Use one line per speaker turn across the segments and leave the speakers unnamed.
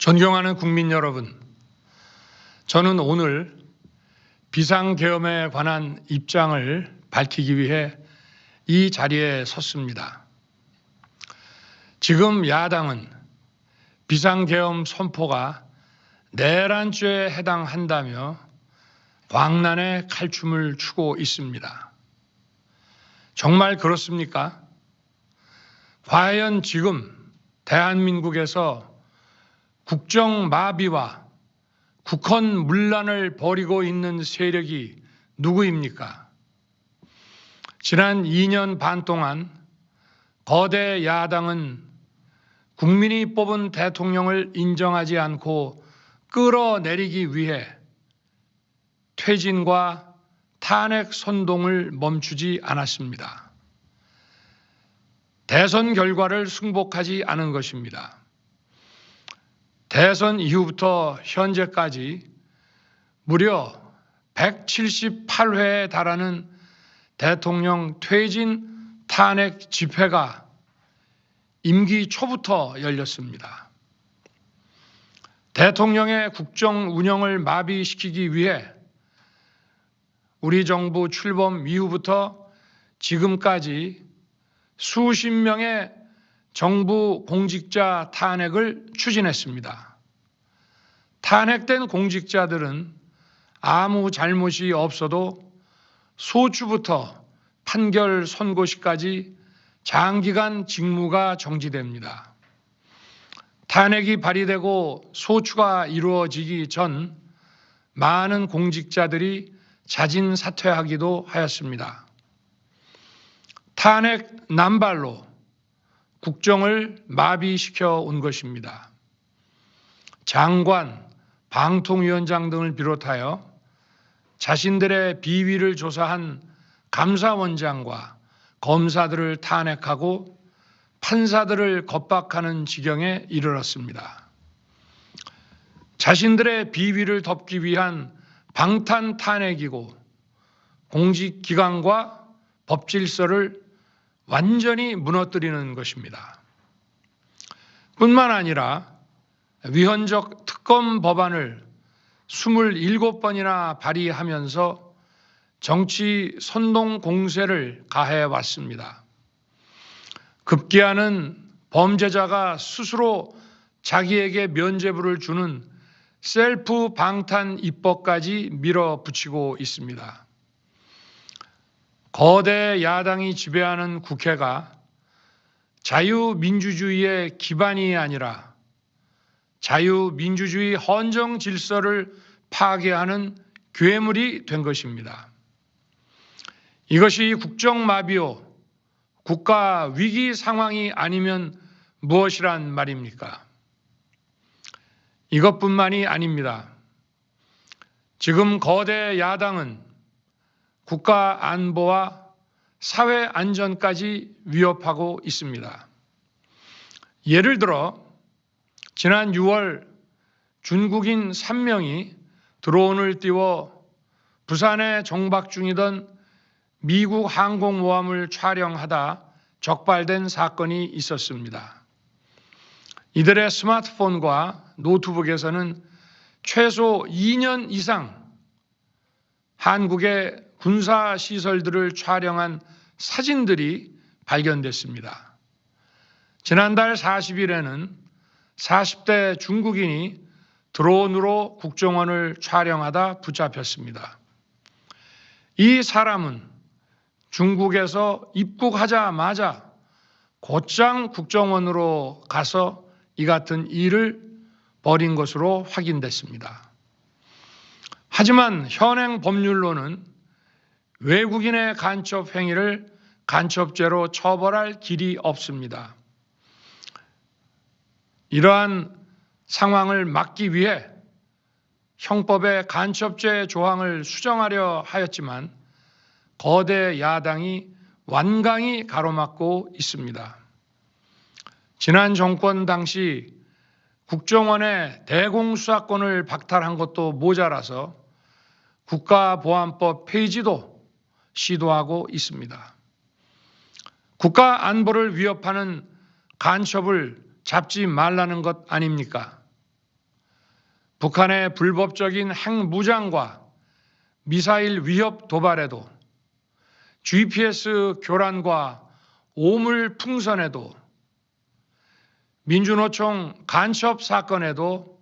존경하는 국민 여러분, 저는 오늘 비상계엄에 관한 입장을 밝히기 위해 이 자리에 섰습니다. 지금 야당은 비상계엄 선포가 내란죄에 해당한다며 광란의 칼춤을 추고 있습니다. 정말 그렇습니까? 과연 지금 대한민국에서 국정마비와 국헌문란을 벌이고 있는 세력이 누구입니까? 지난 2년 반 동안 거대 야당은 국민이 뽑은 대통령을 인정하지 않고 끌어내리기 위해 퇴진과 탄핵 선동을 멈추지 않았습니다. 대선 결과를 승복하지 않은 것입니다. 대선 이후부터 현재까지 무려 178회에 달하는 대통령 퇴진 탄핵 집회가 임기 초부터 열렸습니다. 대통령의 국정 운영을 마비시키기 위해 우리 정부 출범 이후부터 지금까지 수십 명의 정부 공직자 탄핵을 추진했습니다. 탄핵된 공직자들은 아무 잘못이 없어도 소추부터 판결 선고시까지 장기간 직무가 정지됩니다. 탄핵이 발의되고 소추가 이루어지기 전 많은 공직자들이 자진 사퇴하기도 하였습니다. 탄핵 남발로 국정을 마비시켜 온 것입니다. 장관, 방통위원장 등을 비롯하여 자신들의 비위를 조사한 감사원장과 검사들을 탄핵하고 판사들을 겁박하는 지경에 이르렀습니다. 자신들의 비위를 덮기 위한 방탄 탄핵이고 공직기관과 법질서를 완전히 무너뜨리는 것입니다. 뿐만 아니라 위헌적 특검 법안을 27번이나 발의하면서 정치 선동 공세를 가해 왔습니다. 급기야는 범죄자가 스스로 자기에게 면죄부를 주는 셀프 방탄 입법까지 밀어붙이고 있습니다. 거대 야당이 지배하는 국회가 자유민주주의의 기반이 아니라 자유민주주의 헌정 질서를 파괴하는 괴물이 된 것입니다. 이것이 국정마비요, 국가 위기 상황이 아니면 무엇이란 말입니까? 이것뿐만이 아닙니다. 지금 거대 야당은 국가 안보와 사회 안전까지 위협하고 있습니다. 예를 들어 지난 6월 중국인 3명이 드론을 띄워 부산에 정박 중이던 미국 항공모함을 촬영하다 적발된 사건이 있었습니다. 이들의 스마트폰과 노트북에서는 최소 2년 이상 한국의 군사시설들을 촬영한 사진들이 발견됐습니다. 지난달 40일에는 40대 중국인이 드론으로 국정원을 촬영하다 붙잡혔습니다. 이 사람은 중국에서 입국하자마자 곧장 국정원으로 가서 이 같은 일을 벌인 것으로 확인됐습니다. 하지만 현행 법률로는 외국인의 간첩 행위를 간첩죄로 처벌할 길이 없습니다. 이러한 상황을 막기 위해 형법의 간첩죄 조항을 수정하려 하였지만 거대 야당이 완강히 가로막고 있습니다. 지난 정권 당시 국정원의 대공수사권을 박탈한 것도 모자라서 국가보안법 폐지도 시도하고 있습니다. 국가 안보를 위협하는 간첩을 잡지 말라는 것 아닙니까? 북한의 불법적인 핵무장과 미사일 위협 도발에도, GPS 교란과 오물 풍선에도, 민주노총 간첩 사건에도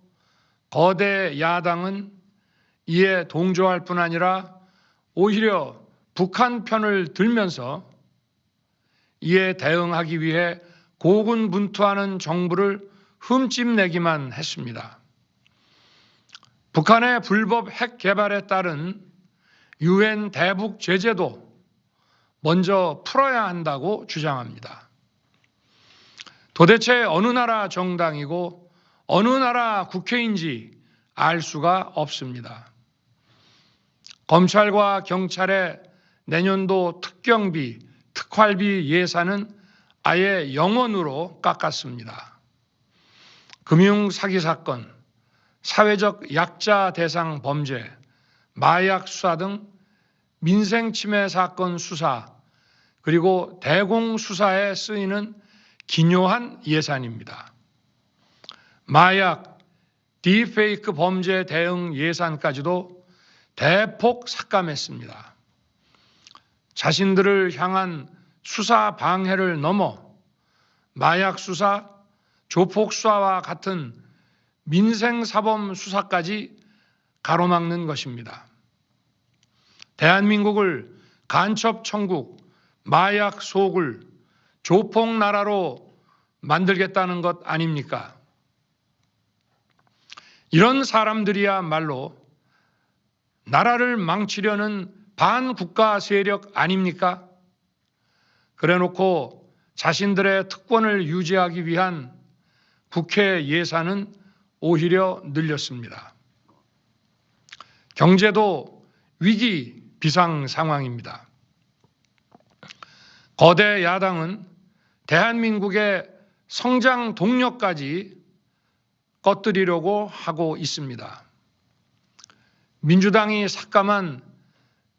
거대 야당은 이에 동조할 뿐 아니라 오히려 북한 편을 들면서 이에 대응하기 위해 고군분투하는 정부를 흠집내기만 했습니다. 북한의 불법 핵 개발에 따른 유엔 대북 제재도 먼저 풀어야 한다고 주장합니다. 도대체 어느 나라 정당이고 어느 나라 국회인지 알 수가 없습니다. 검찰과 경찰의 내년도 특경비, 특활비 예산은 아예 0원으로 깎았습니다. 금융 사기 사건, 사회적 약자 대상 범죄, 마약 수사 등 민생 침해 사건 수사, 그리고 대공 수사에 쓰이는 기묘한 예산입니다. 마약, 딥페이크 범죄 대응 예산까지도 대폭 삭감했습니다. 자신들을 향한 수사 방해를 넘어 마약 수사, 조폭 수사와 같은 민생 사범 수사까지 가로막는 것입니다. 대한민국을 간첩 천국, 마약 소굴, 조폭 나라로 만들겠다는 것 아닙니까? 이런 사람들이야말로 나라를 망치려는 반국가 세력 아닙니까? 그래놓고 자신들의 특권을 유지하기 위한 국회 예산은 오히려 늘렸습니다. 경제도 위기 비상 상황입니다. 거대 야당은 대한민국의 성장 동력까지 꺼뜨리려고 하고 있습니다. 민주당이 삭감한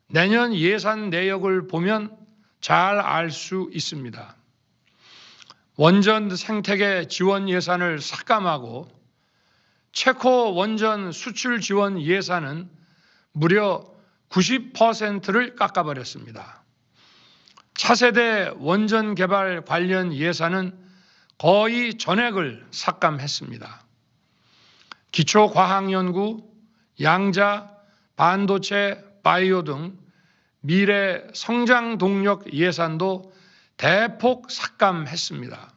내년 예산 내역을 보면 잘 알 수 있습니다. 원전 생태계 지원 예산을 삭감하고 체코 원전 수출 지원 예산은 무려 90%를 깎아버렸습니다. 차세대 원전 개발 관련 예산은 거의 전액을 삭감했습니다. 기초과학연구, 양자, 반도체, 바이오 등 미래 성장 동력 예산도 대폭 삭감했습니다.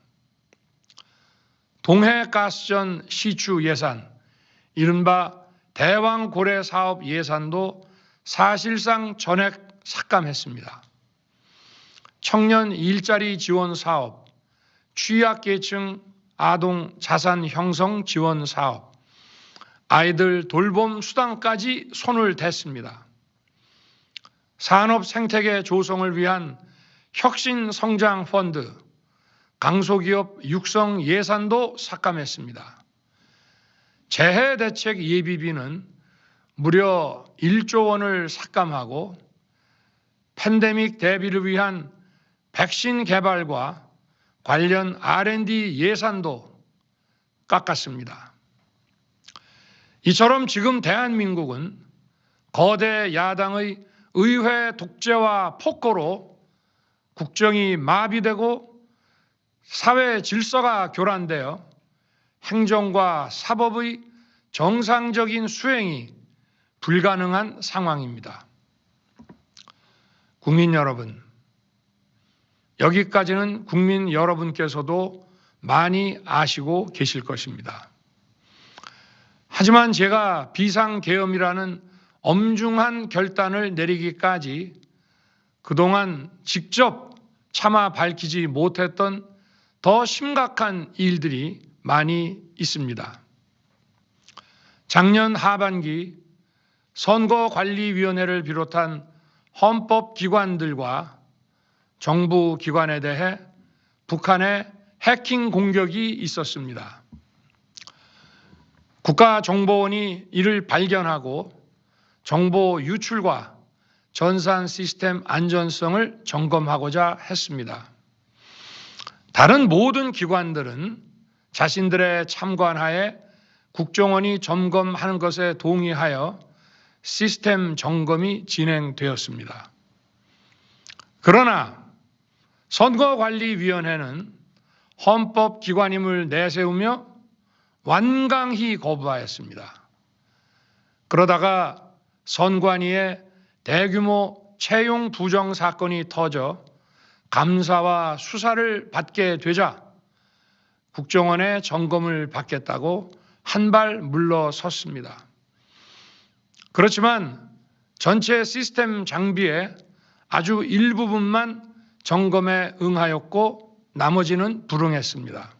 동해가스전 시추 예산, 이른바 대왕고래 사업 예산도 사실상 전액 삭감했습니다. 청년 일자리 지원 사업, 취약계층 아동 자산 형성 지원 사업, 아이들 돌봄 수당까지 손을 댔습니다. 산업 생태계 조성을 위한 혁신 성장 펀드, 강소기업 육성 예산도 삭감했습니다. 재해 대책 예비비는 무려 1조 원을 삭감하고 팬데믹 대비를 위한 백신 개발과 관련 R&D 예산도 깎았습니다. 이처럼 지금 대한민국은 거대 야당의 의회 독재와 폭거로 국정이 마비되고 사회 질서가 교란되어 행정과 사법의 정상적인 수행이 불가능한 상황입니다. 국민 여러분, 여기까지는 국민 여러분께서도 많이 아시고 계실 것입니다. 하지만 제가 비상계엄이라는 엄중한 결단을 내리기까지 그동안 직접 차마 밝히지 못했던 더 심각한 일들이 많이 있습니다. 작년 하반기 선거관리위원회를 비롯한 헌법기관들과 정부 기관에 대해 북한의 해킹 공격이 있었습니다. 국가정보원이 이를 발견하고 정보 유출과 전산 시스템 안전성을 점검하고자 했습니다. 다른 모든 기관들은 자신들의 참관하에 국정원이 점검하는 것에 동의하여 시스템 점검이 진행되었습니다. 그러나 선거관리위원회는 헌법기관임을 내세우며 완강히 거부하였습니다. 그러다가 선관위의 대규모 채용 부정 사건이 터져 감사와 수사를 받게 되자 국정원의 점검을 받겠다고 한 발 물러섰습니다. 그렇지만 전체 시스템 장비의 아주 일부분만 점검에 응하였고 나머지는 불응했습니다.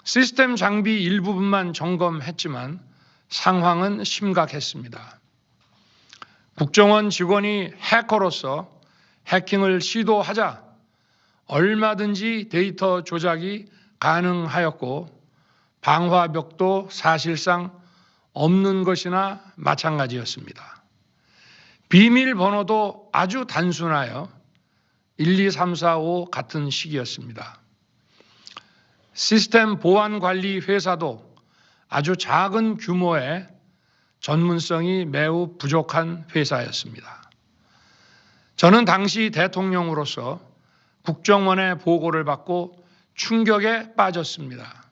시스템 장비 일부분만 점검했지만 상황은 심각했습니다. 국정원 직원이 해커로서 해킹을 시도하자 얼마든지 데이터 조작이 가능하였고 방화벽도 사실상 없는 것이나 마찬가지였습니다. 비밀번호도 아주 단순하여 1, 2, 3, 4, 5 같은 식이었습니다. 시스템 보안 관리 회사도 아주 작은 규모의 전문성이 매우 부족한 회사였습니다. 저는 당시 대통령으로서 국정원의 보고를 받고 충격에 빠졌습니다.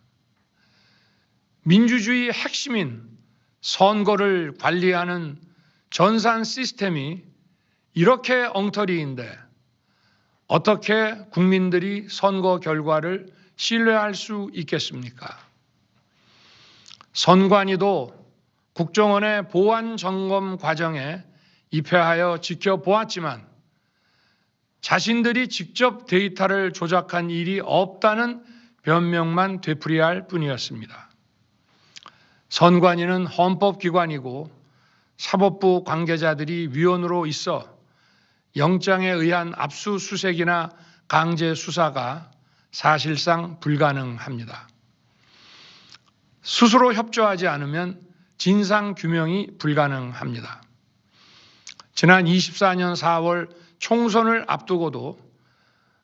민주주의 핵심인 선거를 관리하는 전산 시스템이 이렇게 엉터리인데 어떻게 국민들이 선거 결과를 신뢰할 수 있겠습니까? 선관위도 국정원의 보안 점검 과정에 입회하여 지켜보았지만 자신들이 직접 데이터를 조작한 일이 없다는 변명만 되풀이할 뿐이었습니다. 선관위는 헌법기관이고 사법부 관계자들이 위원으로 있어 영장에 의한 압수수색이나 강제 수사가 사실상 불가능합니다. 스스로 협조하지 않으면 진상규명이 불가능합니다. 지난 24년 4월 총선을 앞두고도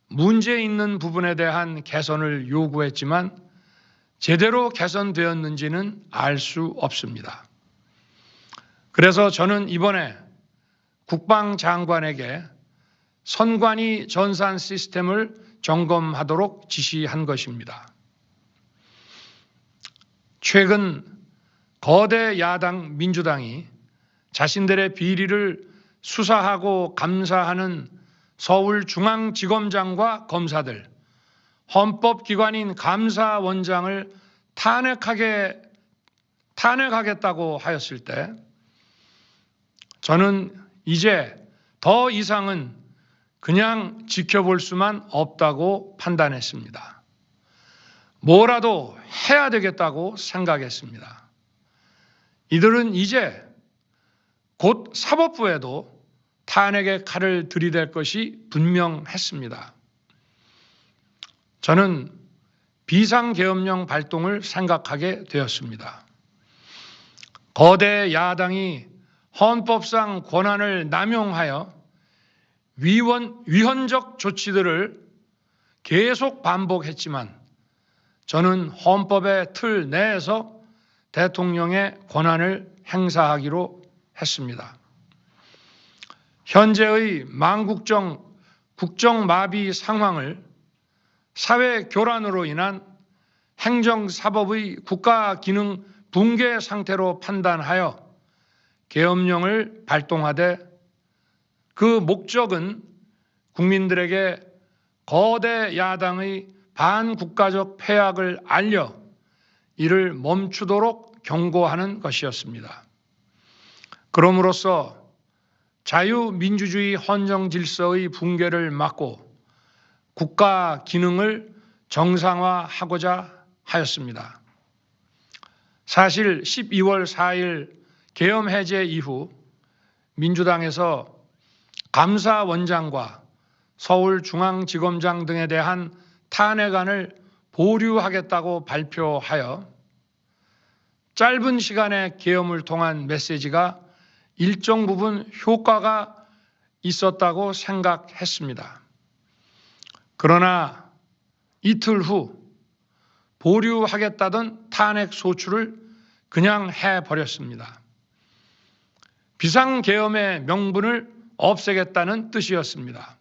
문제 있는 부분에 대한 개선을 요구했지만 제대로 개선되었는지는 알 수 없습니다. 그래서 저는 이번에 국방장관에게 선관위 전산 시스템을 점검하도록 지시한 것입니다. 최근 거대 야당 민주당이 자신들의 비리를 수사하고 감사하는 서울중앙지검장과 검사들, 헌법기관인 감사원장을 탄핵하겠다고 하였을 때 저는 이제 더 이상은 그냥 지켜볼 수만 없다고 판단했습니다. 뭐라도 해야 되겠다고 생각했습니다. 이들은 이제 곧 사법부에도 탄핵의 칼을 들이댈 것이 분명했습니다. 저는 비상계엄령 발동을 생각하게 되었습니다. 거대 야당이 헌법상 권한을 남용하여 위헌적 조치들을 계속 반복했지만 저는 헌법의 틀 내에서 대통령의 권한을 행사하기로 했습니다. 현재의 망국정 국정마비 상황을 사회 교란으로 인한 행정사법의 국가기능 붕괴 상태로 판단하여 계엄령을 발동하되 그 목적은 국민들에게 거대 야당의 반국가적 패악을 알려 이를 멈추도록 경고하는 것이었습니다. 그럼으로써 자유민주주의 헌정 질서의 붕괴를 막고 국가 기능을 정상화하고자 하였습니다. 사실 12월 4일 계엄 해제 이후 민주당에서 감사원장과 서울중앙지검장 등에 대한 탄핵안을 보류하겠다고 발표하여 짧은 시간의 계엄을 통한 메시지가 일정 부분 효과가 있었다고 생각했습니다. 그러나 이틀 후 보류하겠다던 탄핵 소추를 그냥 해버렸습니다. 비상계엄의 명분을 없애겠다는 뜻이었습니다.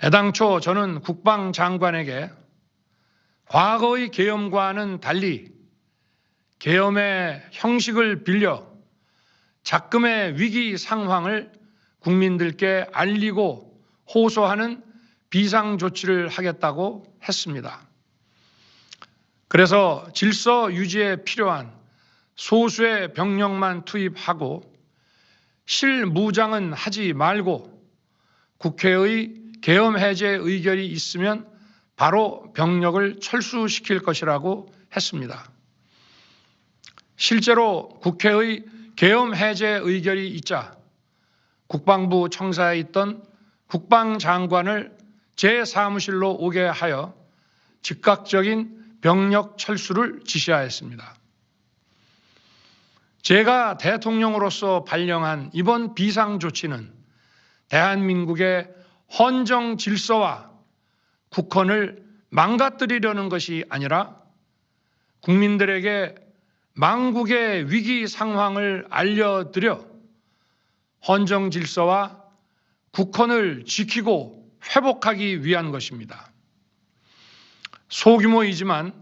애당초 저는 국방장관에게 과거의 계엄과는 달리 계엄의 형식을 빌려 작금의 위기 상황을 국민들께 알리고 호소하는 비상조치를 하겠다고 했습니다. 그래서 질서 유지에 필요한 소수의 병력만 투입하고 실무장은 하지 말고 국회의 계엄 해제 의결이 있으면 바로 병력을 철수시킬 것이라고 했습니다. 실제로 국회의 계엄 해제 의결이 있자 국방부 청사에 있던 국방장관을 제 사무실로 오게 하여 즉각적인 병력 철수를 지시하였습니다. 제가 대통령으로서 발령한 이번 비상조치는 대한민국의 헌정 질서와 국헌을 망가뜨리려는 것이 아니라 국민들에게 망국의 위기 상황을 알려드려 헌정 질서와 국헌을 지키고 회복하기 위한 것입니다. 소규모이지만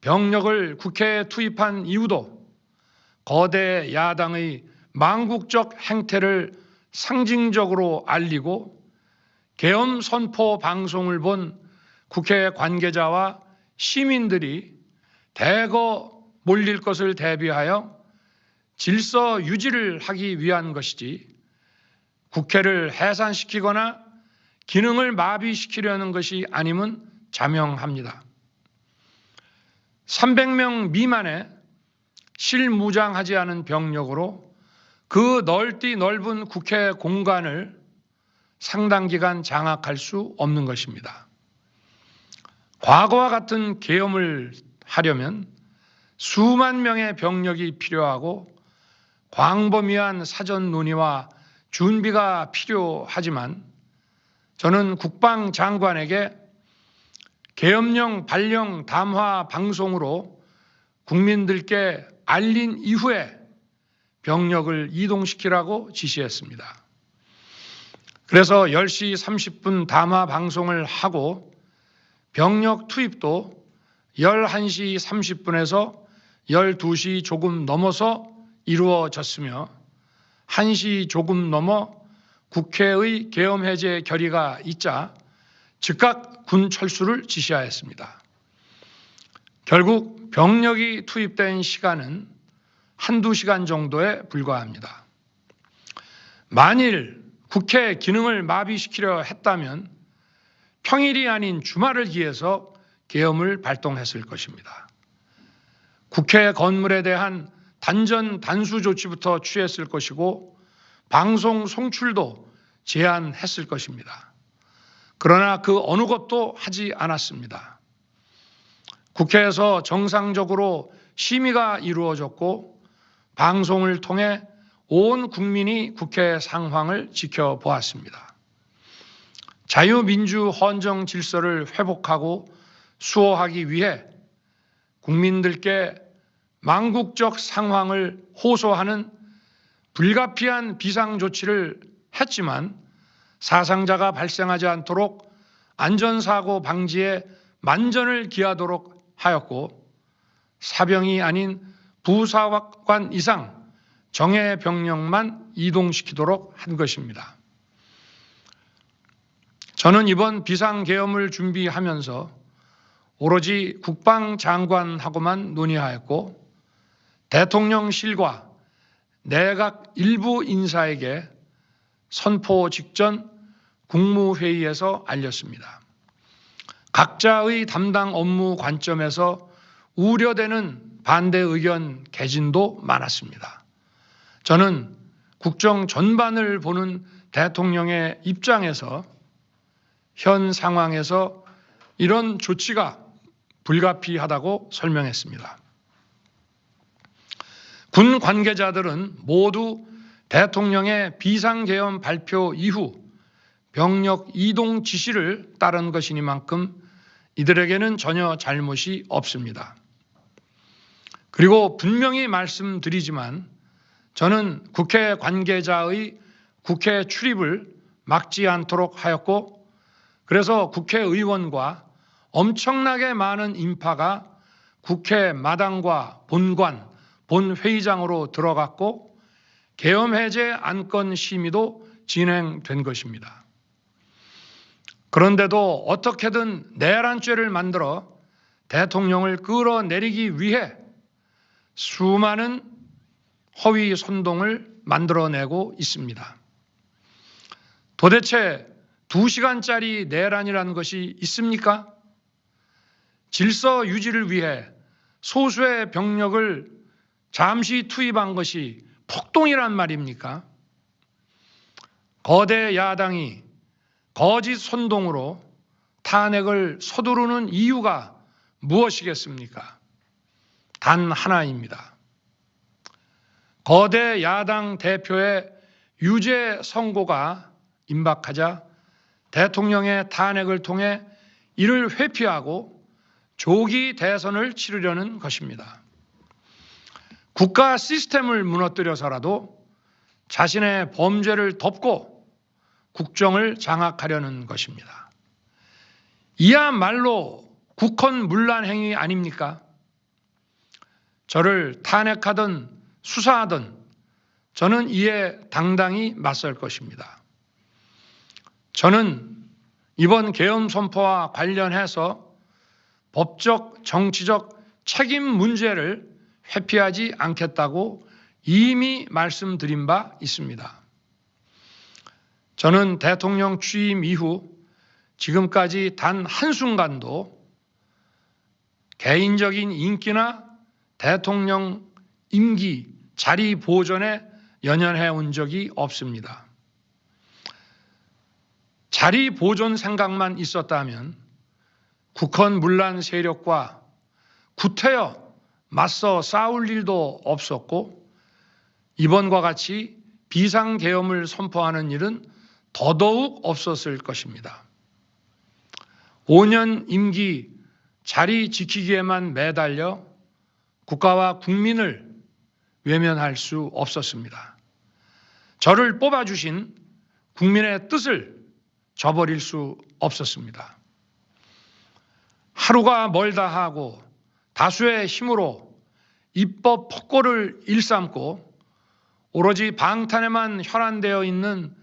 병력을 국회에 투입한 이유도 거대 야당의 망국적 행태를 상징적으로 알리고 계엄 선포 방송을 본 국회 관계자와 시민들이 대거 몰릴 것을 대비하여 질서 유지를 하기 위한 것이지 국회를 해산시키거나 기능을 마비시키려는 것이 아님은 자명합니다. 300명 미만의 실무장하지 않은 병력으로 그 넓은 국회 공간을 상당 기간 장악할 수 없는 것입니다. 과거와 같은 계엄을 하려면 수만 명의 병력이 필요하고 광범위한 사전 논의와 준비가 필요하지만 저는 국방장관에게 계엄령 발령 담화 방송으로 국민들께 알린 이후에 병력을 이동시키라고 지시했습니다. 그래서 10시 30분 담화 방송을 하고 병력 투입도 11시 30분에서 12시 조금 넘어서 이루어졌으며 1시 조금 넘어 국회의 계엄 해제 결의가 있자 즉각 군 철수를 지시하였습니다. 결국 병력이 투입된 시간은 한두 시간 정도에 불과합니다. 만일 국회 기능을 마비시키려 했다면 평일이 아닌 주말을 기해서 계엄을 발동했을 것입니다. 국회 건물에 대한 단전 단수 조치부터 취했을 것이고 방송 송출도 제한했을 것입니다. 그러나 그 어느 것도 하지 않았습니다. 국회에서 정상적으로 심의가 이루어졌고 방송을 통해 온 국민이 국회 상황을 지켜보았습니다. 자유민주 헌정 질서를 회복하고 수호하기 위해 국민들께 망국적 상황을 호소하는 불가피한 비상조치를 했지만 사상자가 발생하지 않도록 안전사고 방지에 만전을 기하도록 하였고 사병이 아닌 부사관 이상 정예 병력만 이동시키도록 한 것입니다. 저는 이번 비상계엄을 준비하면서 오로지 국방장관하고만 논의하였고 대통령실과 내각 일부 인사에게 선포 직전 국무회의에서 알렸습니다. 각자의 담당 업무 관점에서 우려되는 반대 의견 개진도 많았습니다. 저는 국정 전반을 보는 대통령의 입장에서 현 상황에서 이런 조치가 불가피하다고 설명했습니다. 군 관계자들은 모두 대통령의 비상계엄 발표 이후 병력 이동 지시를 따른 것이니만큼 이들에게는 전혀 잘못이 없습니다. 그리고 분명히 말씀드리지만 저는 국회 관계자의 국회 출입을 막지 않도록 하였고, 그래서 국회의원과 엄청나게 많은 인파가 국회 마당과 본관, 본회의장으로 들어갔고 계엄해제 안건 심의도 진행된 것입니다. 그런데도 어떻게든 내란죄를 만들어 대통령을 끌어내리기 위해 수많은 허위 선동을 만들어내고 있습니다. 도대체 2시간짜리 내란이라는 것이 있습니까? 질서 유지를 위해 소수의 병력을 잠시 투입한 것이 폭동이란 말입니까? 거대 야당이 거짓 선동으로 탄핵을 서두르는 이유가 무엇이겠습니까? 단 하나입니다. 거대 야당 대표의 유죄 선고가 임박하자 대통령의 탄핵을 통해 이를 회피하고 조기 대선을 치르려는 것입니다. 국가 시스템을 무너뜨려서라도 자신의 범죄를 덮고 국정을 장악하려는 것입니다. 이야말로 국헌문란 행위 아닙니까? 저를 탄핵하든 수사하든 저는 이에 당당히 맞설 것입니다. 저는 이번 계엄 선포와 관련해서 법적, 정치적 책임 문제를 회피하지 않겠다고 이미 말씀드린 바 있습니다. 저는 대통령 취임 이후 지금까지 단 한순간도 개인적인 인기나 대통령 임기 자리 보존에 연연해 온 적이 없습니다. 자리 보존 생각만 있었다면 국헌문란 세력과 구태여 맞서 싸울 일도 없었고 이번과 같이 비상계엄을 선포하는 일은 더더욱 없었을 것입니다. 5년 임기 자리 지키기에만 매달려 국가와 국민을 외면할 수 없었습니다. 저를 뽑아주신 국민의 뜻을 저버릴 수 없었습니다. 하루가 멀다 하고 다수의 힘으로 입법 폭고를 일삼고 오로지 방탄에만 혈안되어 있는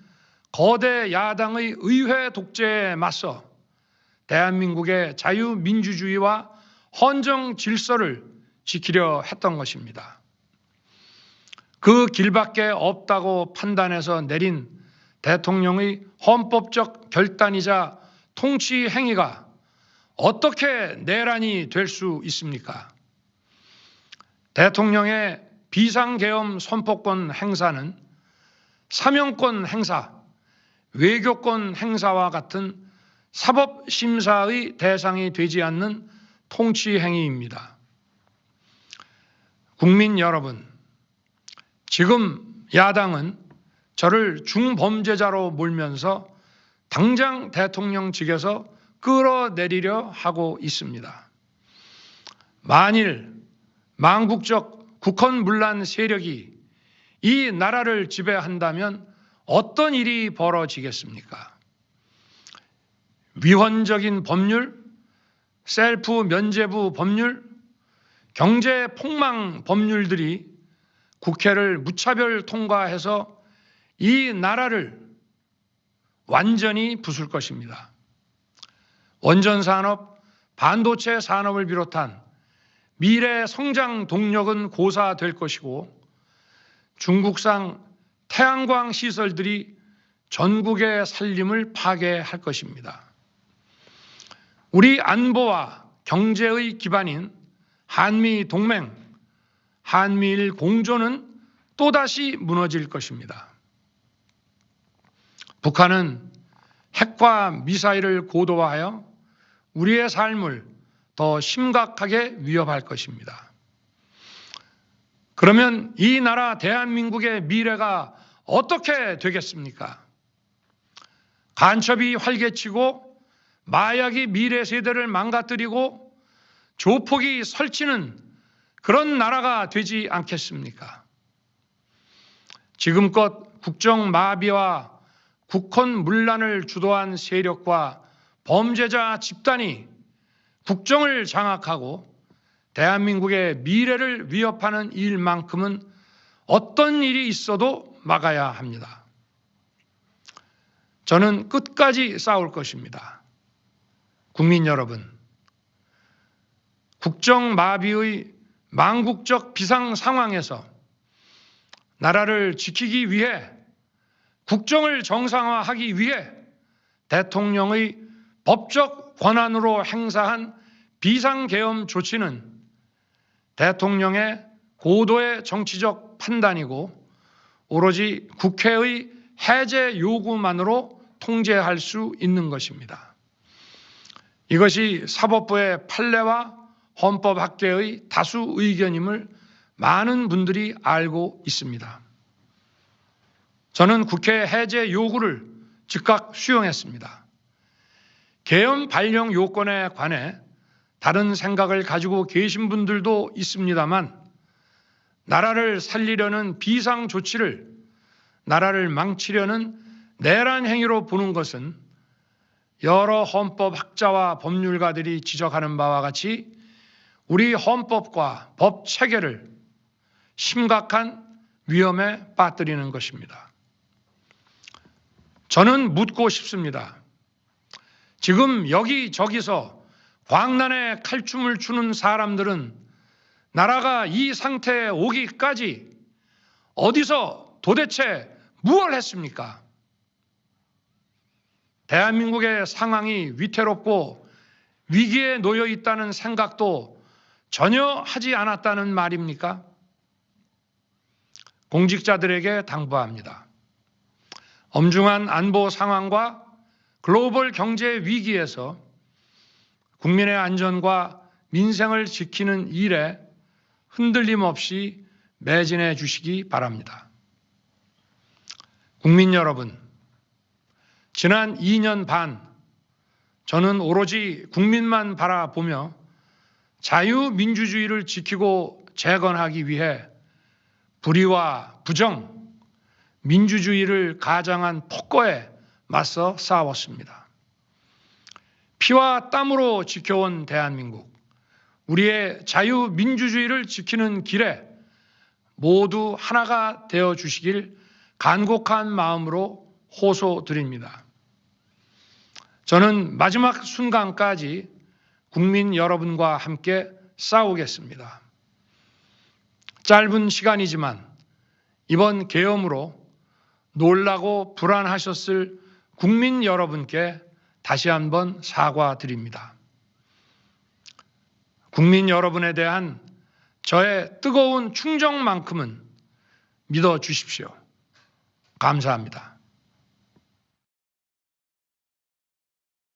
거대 야당의 의회 독재에 맞서 대한민국의 자유민주주의와 헌정 질서를 지키려 했던 것입니다. 그 길밖에 없다고 판단해서 내린 대통령의 헌법적 결단이자 통치 행위가 어떻게 내란이 될 수 있습니까? 대통령의 비상계엄 선포권 행사는 사명권 행사, 외교권 행사와 같은 사법심사의 대상이 되지 않는 통치 행위입니다. 국민 여러분, 지금 야당은 저를 중범죄자로 몰면서 당장 대통령직에서 끌어내리려 하고 있습니다. 만일 망국적 국헌문란 세력이 이 나라를 지배한다면 어떤 일이 벌어지겠습니까? 위헌적인 법률, 셀프 면죄부 법률, 경제 폭망 법률들이 국회를 무차별 통과해서 이 나라를 완전히 부술 것입니다. 원전 산업, 반도체 산업을 비롯한 미래 성장 동력은 고사될 것이고 중국산 태양광 시설들이 전국의 살림을 파괴할 것입니다. 우리 안보와 경제의 기반인 한미 동맹, 한미일 공조는 또다시 무너질 것입니다. 북한은 핵과 미사일을 고도화하여 우리의 삶을 더 심각하게 위협할 것입니다. 그러면 이 나라 대한민국의 미래가 어떻게 되겠습니까? 간첩이 활개치고 마약이 미래 세대를 망가뜨리고 조폭이 설치는 그런 나라가 되지 않겠습니까? 지금껏 국정 마비와 국헌 문란을 주도한 세력과 범죄자 집단이 국정을 장악하고 대한민국의 미래를 위협하는 일만큼은 어떤 일이 있어도 막아야 합니다. 저는 끝까지 싸울 것입니다. 국민 여러분, 국정 마비의 망국적 비상 상황에서 나라를 지키기 위해 국정을 정상화하기 위해 대통령의 법적 권한으로 행사한 비상계엄 조치는 대통령의 고도의 정치적 판단이고 오로지 국회의 해제 요구만으로 통제할 수 있는 것입니다. 이것이 사법부의 판례와 헌법학계의 다수 의견임을 많은 분들이 알고 있습니다. 저는 국회 해제 요구를 즉각 수용했습니다. 계엄 발령 요건에 관해 다른 생각을 가지고 계신 분들도 있습니다만 나라를 살리려는 비상 조치를 나라를 망치려는 내란 행위로 보는 것은 여러 헌법학자와 법률가들이 지적하는 바와 같이 우리 헌법과 법 체계를 심각한 위험에 빠뜨리는 것입니다. 저는 묻고 싶습니다. 지금 여기저기서 광란에 칼춤을 추는 사람들은 나라가 이 상태에 오기까지 어디서 도대체 무엇을 했습니까? 대한민국의 상황이 위태롭고 위기에 놓여 있다는 생각도 전혀 하지 않았다는 말입니까? 공직자들에게 당부합니다. 엄중한 안보 상황과 글로벌 경제 위기에서 국민의 안전과 민생을 지키는 일에 흔들림 없이 매진해 주시기 바랍니다. 국민 여러분, 지난 2년 반 저는 오로지 국민만 바라보며 자유민주주의를 지키고 재건하기 위해 불의와 부정, 민주주의를 가장한 폭거에 맞서 싸웠습니다. 피와 땀으로 지켜온 대한민국, 우리의 자유민주주의를 지키는 길에 모두 하나가 되어 주시길 간곡한 마음으로 호소드립니다. 저는 마지막 순간까지 국민 여러분과 함께 싸우겠습니다. 짧은 시간이지만 이번 계엄으로 놀라고 불안하셨을 국민 여러분께 다시 한번 사과드립니다. 국민 여러분에 대한 저의 뜨거운 충정만큼은 믿어 주십시오. 감사합니다.